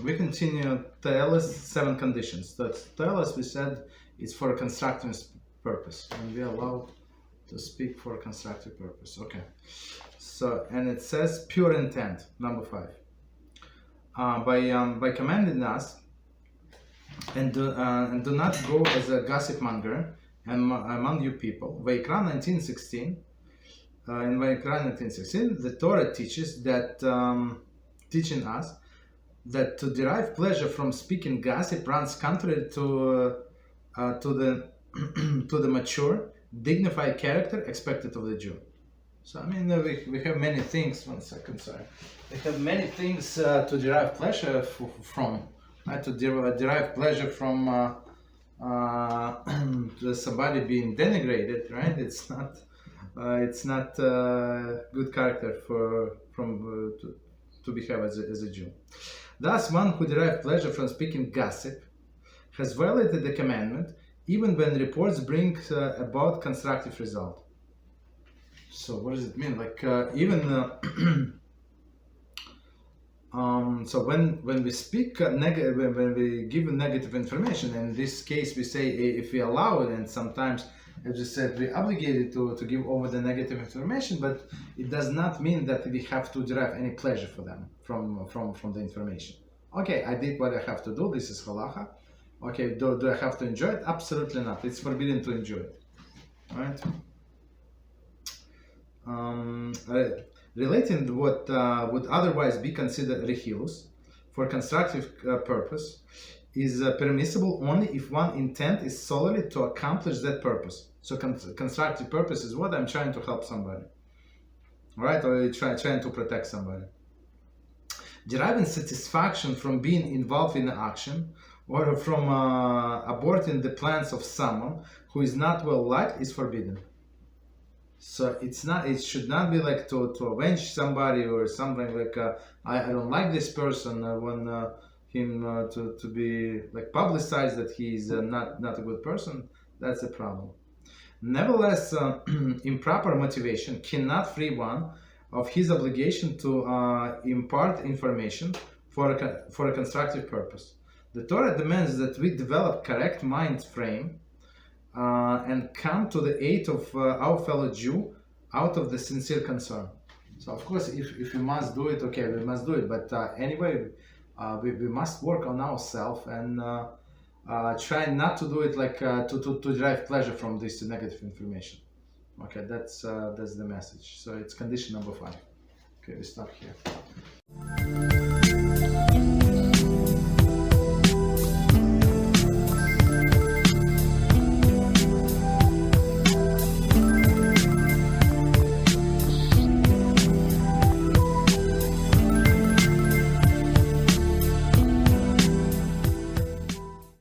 we continue Tehillim 7 conditions. That Tehillim, we said, is for a constructive purpose, and we are allowed to speak for a constructive purpose. Okay. So, and it says pure intent, number 5. By commanding us, and do not go as a gossip monger among you people. Vayikra 19:16. In Vayikra 19:16, the Torah teaches that, teaching us that to derive pleasure from speaking gossip runs contrary to the to the mature, dignified character expected of the Jew. So I mean, we have many things. One second, sorry. We have many things to derive pleasure from. To derive pleasure from somebody being denigrated, right? It's not good character to behave as a Jew. Thus, one who derives pleasure from speaking gossip has violated the commandment, even when reports bring about constructive result. So, what does it mean? Like so when we speak when we give negative information, in this case we say if we allow it, and sometimes, as I said, we're obligated to give over the negative information, but it does not mean that we have to derive any pleasure for them from the information. Okay, I did what I have to do. This is halacha. Okay, do I have to enjoy it? Absolutely not. It's forbidden to enjoy it. All right. Relating what would otherwise be considered Rechilus for constructive purpose is permissible only if one's intent is solely to accomplish that purpose. So constructive purpose is what I'm trying to help somebody, right? Or trying to protect somebody. Deriving satisfaction from being involved in an action or from aborting the plans of someone who is not well liked is forbidden. So it should not be like to avenge somebody or something like I don't like this person. I want him to be like publicized that he's not a good person. That's a problem. Nevertheless, improper motivation cannot free one of his obligation to impart information for a constructive purpose. The Torah demands that we develop correct mind frame and come to the aid of our fellow Jew out of the sincere concern. So of course, if we must do it, okay, we must do it. But anyway, we must work on ourselves and try not to do it like to derive pleasure from this negative information. Okay, that's the message. So it's condition number 5. Okay, we stop here.